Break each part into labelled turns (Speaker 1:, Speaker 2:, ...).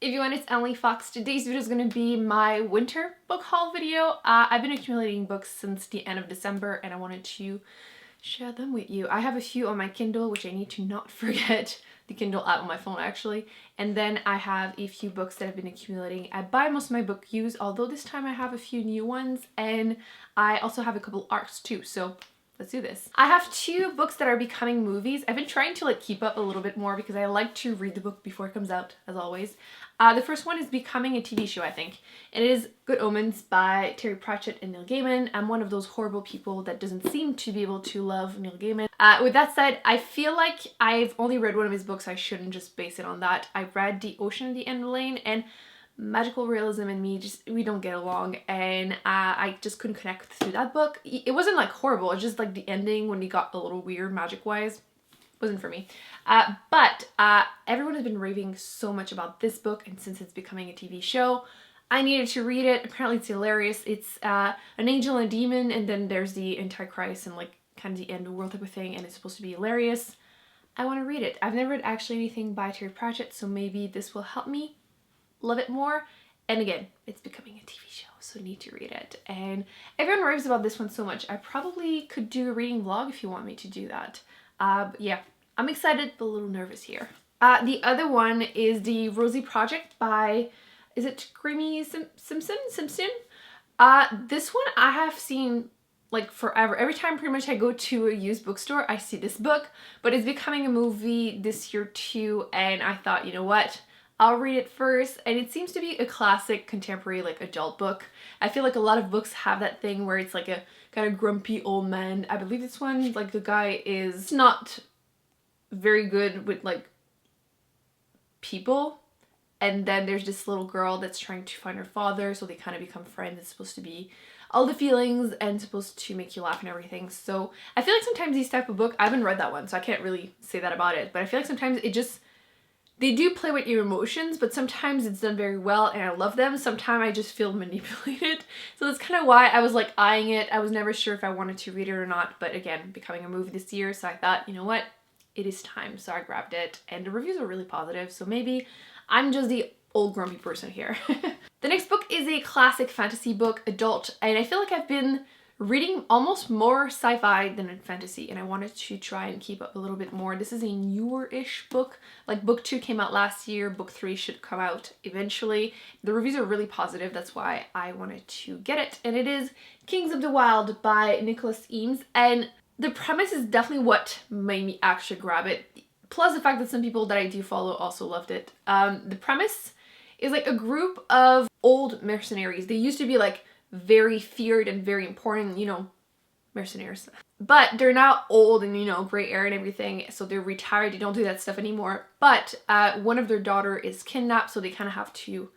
Speaker 1: everyone, it's Emily Fox. Today's video is going to be my winter book haul video. I've been accumulating books since the end of December and I wanted to share them with you. I have a few on my Kindle, which I need to not forget the Kindle app on my phone actually. And then I have a few books that I've been accumulating. I buy most of my book used, although this time I have a few new ones, and I also have a couple arcs too. So let's do this. I have two books that are becoming movies. I've been trying to keep up a little bit more because I like to read the book before it comes out, as always. The first one is becoming a TV show, I think. It is Good Omens by Terry Pratchett and Neil Gaiman. I'm one of those horrible people that doesn't seem to be able to love Neil Gaiman. With that said, I feel like I've only read one of his books. I shouldn't just base it on that. I read The Ocean at the End of the Lane, and magical realism and me, we don't get along, and I just couldn't connect to that book. It wasn't horrible, it's just the ending when he got a little weird magic wise wasn't for me. But everyone has been raving so much about this book, and since it's becoming a TV show, I needed to read it. Apparently it's hilarious. It's an angel and a demon, and then there's the Antichrist and kind of the end of the world type of thing, and it's supposed to be hilarious. I want to read it. I've never read actually anything by Terry Pratchett, so maybe this will help me love it more. And again, it's becoming a TV show, so need to read it. And everyone raves about this one so much. I probably could do a reading vlog if you want me to do that. But yeah, I'm excited but a little nervous here. The other one is The Rosie Project by, is it Creamy Simpson? This one I have seen forever. Every time pretty much I go to a used bookstore, I see this book, but it's becoming a movie this year too, and I thought, you know what? I'll read it first, and it seems to be a classic contemporary adult book. I feel like a lot of books have that thing where it's a kind of grumpy old man. I believe this one, the guy is not very good with people, and then there's this little girl that's trying to find her father, so they kind of become friends. It's supposed to be all the feelings and supposed to make you laugh and everything. So I feel like sometimes these type of book, I haven't read that one, so I can't really say that about it, but I feel like sometimes they do play with your emotions, but sometimes it's done very well and I love them. Sometimes I just feel manipulated. So that's kind of why I was eyeing it. I was never sure if I wanted to read it or not, but again, becoming a movie this year, so I thought, you know what? It is time. So I grabbed it, and the reviews are really positive, so maybe I'm just the old grumpy person here. The next book is a classic fantasy book, adult, and I feel like I've been reading almost more sci-fi than fantasy, and I wanted to try and keep up a little bit more. This is a newer-ish book. Book 2 came out last year, book 3 should come out eventually. The reviews are really positive, that's why I wanted to get it. And it is Kings of the Wild by Nicholas Eames, and the premise is definitely what made me actually grab it, plus the fact that some people that I do follow also loved it. The premise is a group of old mercenaries. They used to be very feared and very important, mercenaries. But they're now old and, gray hair and everything, so they're retired, they don't do that stuff anymore. But one of their daughter is kidnapped, so they kind of have to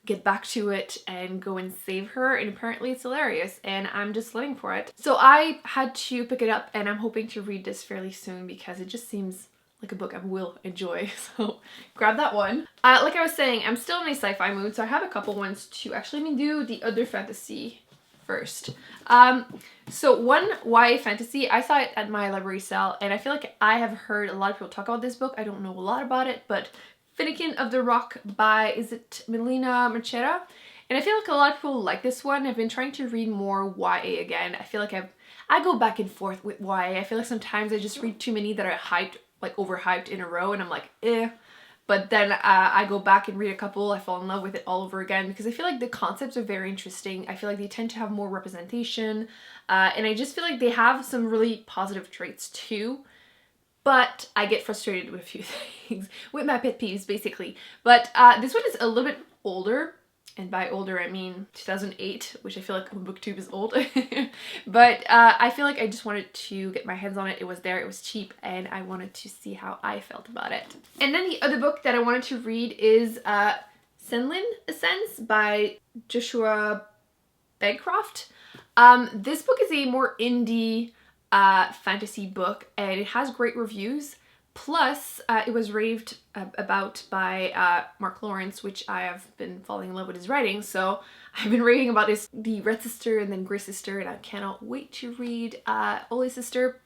Speaker 1: get back to it and go and save her, and apparently it's hilarious, and I'm just living for it. So I had to pick it up, and I'm hoping to read this fairly soon because it just seems like a book I will enjoy, so grab that one. Like I was saying, I'm still in a sci-fi mood, so I have a couple ones to actually. Let me do the other fantasy first. So one YA fantasy, I saw it at my library sale, and I feel like I have heard a lot of people talk about this book. I don't know a lot about it, but Finnegan of the Rock by, is it Melina Marchera? And I feel like a lot of people like this one. I've been trying to read more YA again. I feel like I go back and forth with YA. I feel like sometimes I just read too many that are hyped, overhyped in a row, and I'm eh. But then I go back and read a couple, I fall in love with it all over again because I feel like the concepts are very interesting. I feel like they tend to have more representation, and I just feel like they have some really positive traits too. But I get frustrated with a few things, with my pet peeves basically. But this one is a little bit older, and by older I mean 2008, which I feel like booktube is old. But I feel like I just wanted to get my hands on it. It was there, it was cheap, and I wanted to see how I felt about it. And then the other book that I wanted to read is Senlin Ascends by Joshua Bencroft. This book is a more indie fantasy book, and it has great reviews. Plus, it was raved about by Mark Lawrence, which I have been falling in love with his writing. So I've been raving about the Red Sister and then Grey Sister, and I cannot wait to read Holy Sister.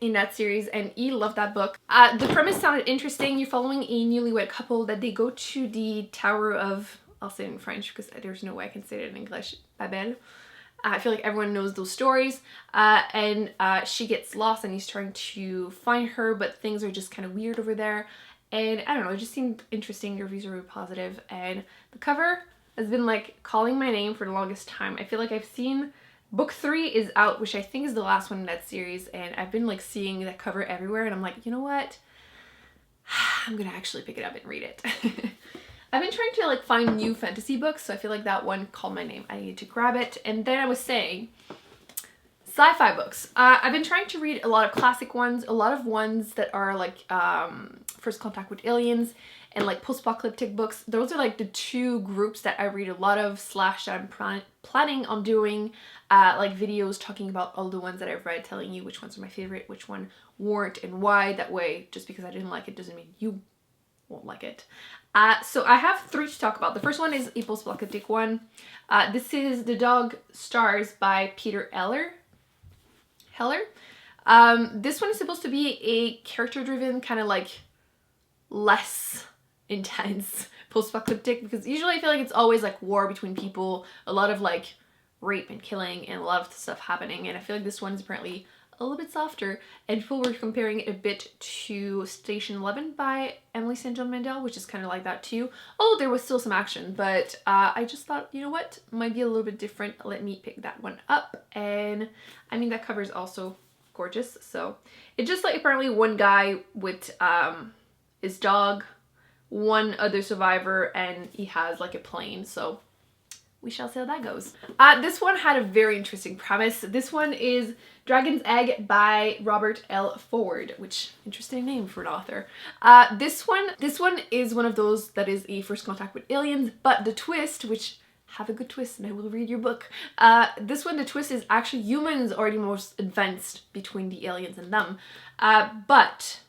Speaker 1: in that series and E loved that book. The premise sounded interesting. You're following a newlywed couple that they go to the Tower of, I'll say it in French because there's no way I can say it in English, Babel. I feel like everyone knows those stories, and she gets lost and he's trying to find her, but things are just kind of weird over there. And I don't know, it just seemed interesting. The reviews are really positive, and the cover has been like calling my name for the longest time. I feel like I've seen book 3 is out, which I think is the last one in that series, and I've been like seeing that cover everywhere, and I'm like, you know what? I'm gonna actually pick it up and read it. I've been trying to like find new fantasy books, so I feel like that one called my name. I need to grab it. And then I was saying, sci-fi books. I've been trying to read a lot of classic ones, a lot of ones that are like First Contact with Aliens and like post-apocalyptic books. Those are like the two groups that I read a lot of, slash that I'm planning on doing like videos talking about all the ones that I've read, telling you which ones are my favorite, which one weren't, and why. That way, just because I didn't like it doesn't mean you won't like it. So I have 3 to talk about. The first one is a post-apocalyptic one. This is The Dog Stars by Peter Heller. This one is supposed to be a character-driven, kind of like less intense post-apocalyptic, because usually I feel like it's always like war between people, a lot of like rape and killing and a lot of stuff happening, and I feel like this one is apparently a little bit softer, and people were comparing it a bit to Station 11 by Emily St. John Mandel, which is kind of like that too. Oh, there was still some action, but I just thought, you know what, might be a little bit different. Let me pick that one up. And I mean, that cover is also gorgeous. So it's just like apparently one guy with his dog, one other survivor, and he has like a plane. So we shall see how that goes. This one had a very interesting premise. This one is Dragon's Egg by Robert L. Ford, which interesting name for an author. This one is one of those that is a First Contact with Aliens, but the twist, which have a good twist and I will read your book. This one, the twist is actually humans are the most advanced between the aliens and them. But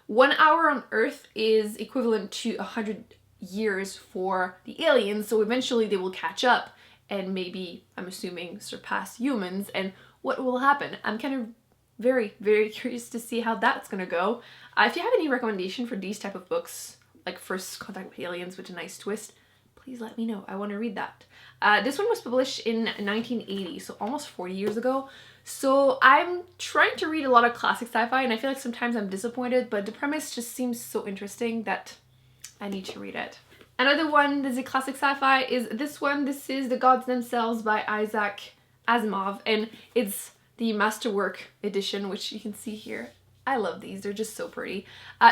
Speaker 1: 1 hour on Earth is equivalent to 100 years for the aliens, so eventually they will catch up and maybe, I'm assuming, surpass humans. And what will happen? I'm kind of very, very curious to see how that's gonna go. If you have any recommendation for these type of books, like First Contact with Aliens with a nice twist, please let me know. I want to read that. This one was published in 1980, so almost 40 years ago. So I'm trying to read a lot of classic sci-fi, and I feel like sometimes I'm disappointed, but the premise just seems so interesting that I need to read it. Another one that's a classic sci-fi is this one. This is The Gods Themselves by Isaac Asimov, and it's the Masterwork edition, which you can see here. I love these. They're just so pretty.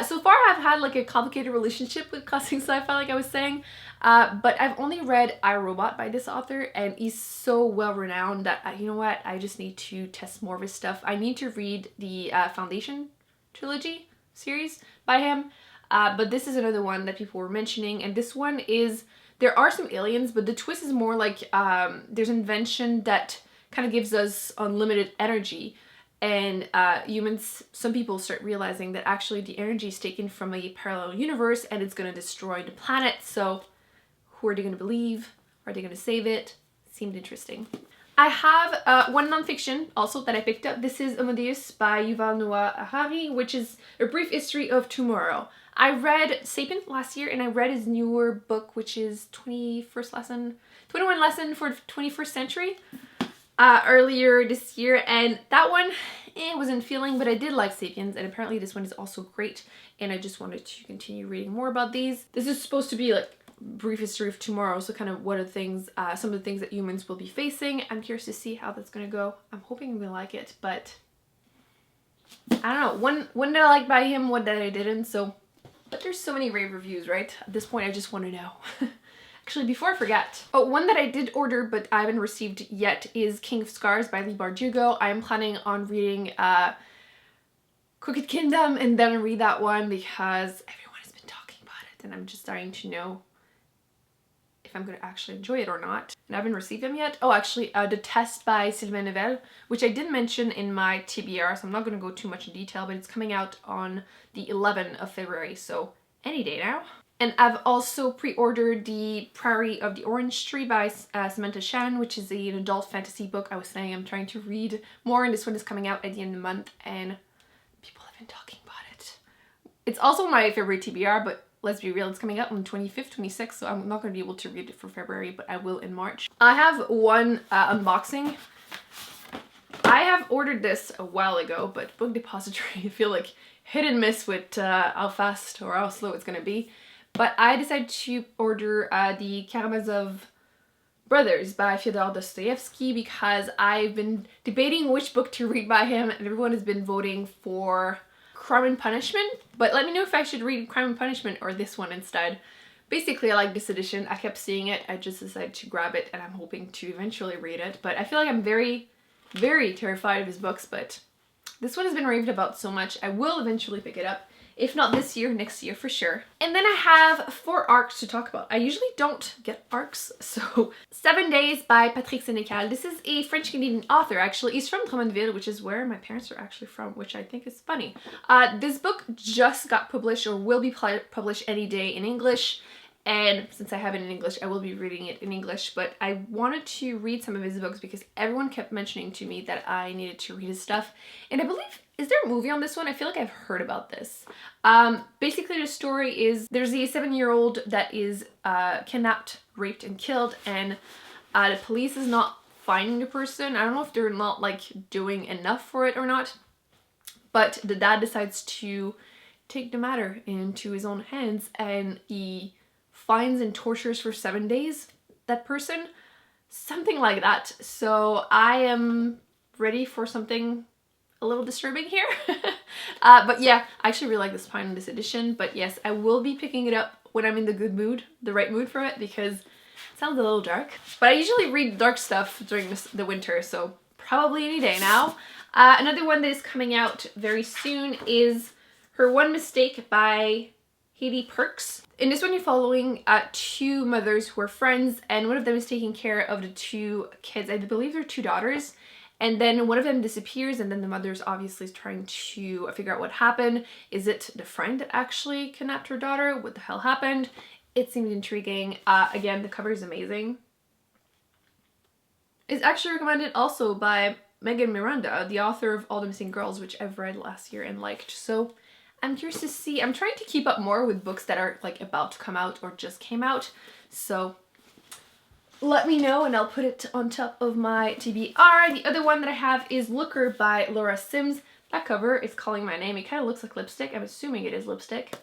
Speaker 1: So far I've had like a complicated relationship with classic sci-fi, like I was saying, but I've only read I, Robot by this author, and he's so well renowned that, you know what, I just need to test more of his stuff. I need to read the Foundation trilogy series by him. But this is another one that people were mentioning, and this one is, there are some aliens, but the twist is more like there's an invention that kind of gives us unlimited energy, and humans, some people start realizing that actually the energy is taken from a parallel universe and it's going to destroy the planet. So who are they going to believe? Are they going to save it? Seemed interesting. I have one nonfiction also that I picked up. This is Amadeus by Yuval Noah Harari, which is a brief history of tomorrow. I read Sapien last year, and I read his newer book, which is 21 Lesson for the 21st Century, earlier this year, and that one wasn't feeling, but I did like Sapiens, and apparently this one is also great, and I just wanted to continue reading more about these. This is supposed to be like brief history of tomorrow, so kind of what are things, some of the things that humans will be facing. I'm curious to see how that's gonna go. I'm hoping I'm gonna like it, but I don't know. One that I liked by him, one that I didn't, so. But there's so many rave reviews, right? At this point, I just want to know. Actually, before I forget, one that I did order but I haven't received yet is King of Scars by Leigh Bardugo. I am planning on reading Crooked Kingdom and then read that one because everyone has been talking about it, and I'm just starting to know if I'm going to actually enjoy it or not. And I haven't received them yet. Oh, actually, The Test by Sylvain Nevel, which I did mention in my TBR, so I'm not going to go too much in detail, but it's coming out on the 11th of February, so any day now. And I've also pre-ordered The Priory of the Orange Tree by Samantha Shannon, which is an adult fantasy book. I was saying I'm trying to read more, and this one is coming out at the end of the month, and been talking about it. It's also my February TBR, but let's be real, it's coming out on 25th, 26th, so I'm not going to be able to read it for February, but I will in March. I have one unboxing. I have ordered this a while ago, but Book Depository, I feel like hit and miss with how fast or how slow it's going to be. But I decided to order the Karamazov Brothers by Fyodor Dostoevsky because I've been debating which book to read by him, and everyone has been voting for Crime and Punishment. But let me know if I should read Crime and Punishment or this one instead. Basically, I like this edition. I kept seeing it. I just decided to grab it, and I'm hoping to eventually read it. But I feel like I'm very, very terrified of his books, but this one has been raved about so much. I will eventually pick it up. If not this year, next year for sure. And then I have 4 arcs to talk about. I usually don't get arcs, so 7 Days by Patrick Sénécal. This is a French-Canadian author, actually. He's from Drummondville, which is where my parents are actually from, which I think is funny. This book just got published, or will be published any day in English. And since I have it in English, I will be reading it in English, but I wanted to read some of his books because everyone kept mentioning to me that I needed to read his stuff. And I believe, is there a movie on this one? I feel like I've heard about this. Basically the story is there's a 7-year-old that is kidnapped, raped, and killed, and the police is not finding the person. I don't know if they're not like doing enough for it or not, but the dad decides to take the matter into his own hands, and he finds and tortures for 7 days that person, something like that. So I am ready for something a little disturbing here. But yeah, I actually really like the spine in this edition, but yes, I will be picking it up when I'm in the good mood, the right mood for it, because it sounds a little dark. But I usually read dark stuff during the winter, so probably any day now. Another one that is coming out very soon is Her One Mistake by Hayley Perks. In this one, you're following 2 mothers who are friends, and one of them is taking care of the 2 kids. I believe they're 2 daughters. And then one of them disappears, and then the mother's obviously trying to figure out what happened. Is it the friend that actually kidnapped her daughter? What the hell happened? It seemed intriguing. Again, the cover is amazing. It's actually recommended also by Megan Miranda, the author of All the Missing Girls, which I've read last year and liked. So I'm curious to see. I'm trying to keep up more with books that are like about to come out or just came out. So let me know and I'll put it on top of my TBR. The other one that I have is Looker by Laura Sims. That cover is calling my name. It kind of looks like lipstick. I'm assuming it is lipstick.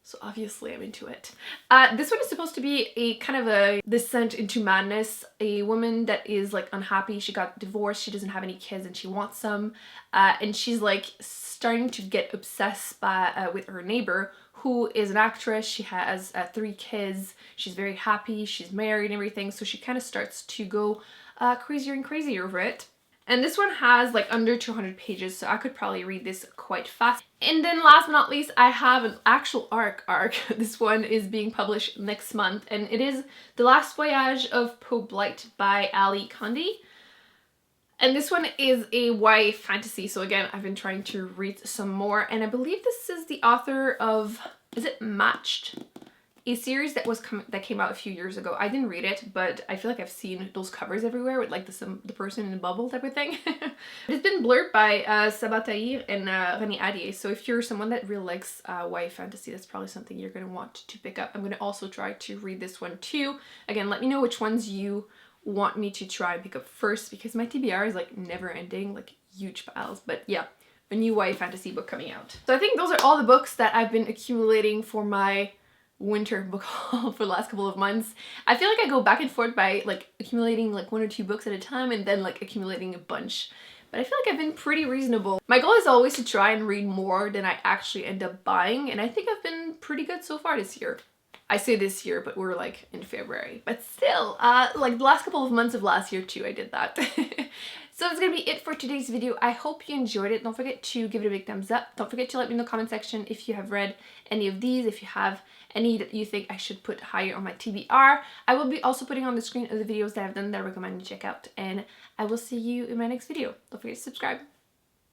Speaker 1: So obviously I'm into it. This one is supposed to be a kind of a descent into madness. A woman that is like unhappy. She got divorced. She doesn't have any kids and she wants some. And she's like starting to get obsessed by with her neighbor, who is an actress. She has 3 kids. She's very happy. She's married and everything. So she kind of starts to go crazier and crazier over it. And this one has like under 200 pages, so I could probably read this quite fast. And then last but not least, I have an actual arc. This one is being published next month, and it is The Last Voyage of Poe Blight by Ali Condé. And this one is a YA fantasy, so again, I've been trying to read some more, and I believe this is the author of, is it Matched? A series that came out a few years ago. I didn't read it, but I feel like I've seen those covers everywhere with like the person in the bubble type of thing. It's been blurred by Sabah Tahir and Rani Adier, so if you're someone that really likes YA fantasy, that's probably something you're going to want to pick up. I'm going to also try to read this one too. Again, let me know which ones you want me to try and pick up first, because my TBR is like never ending, like huge piles. But yeah, a new YA fantasy book coming out. So I think those are all the books that I've been accumulating for my winter book haul for the last couple of months. I feel like I go back and forth by like accumulating like 1 or 2 books at a time and then like accumulating a bunch. But I feel like I've been pretty reasonable. My goal is always to try and read more than I actually end up buying, and I think I've been pretty good so far this year. I say this year, but we're like in February. But still, like the last couple of months of last year too, I did that. So that's gonna be it for today's video. I hope you enjoyed it. Don't forget to give it a big thumbs up. Don't forget to let me in the comment section if you have read any of these, if you have any that you think I should put higher on my TBR. I will be also putting on the screen of the videos that I've done that I recommend you check out. And I will see you in my next video. Don't forget to subscribe.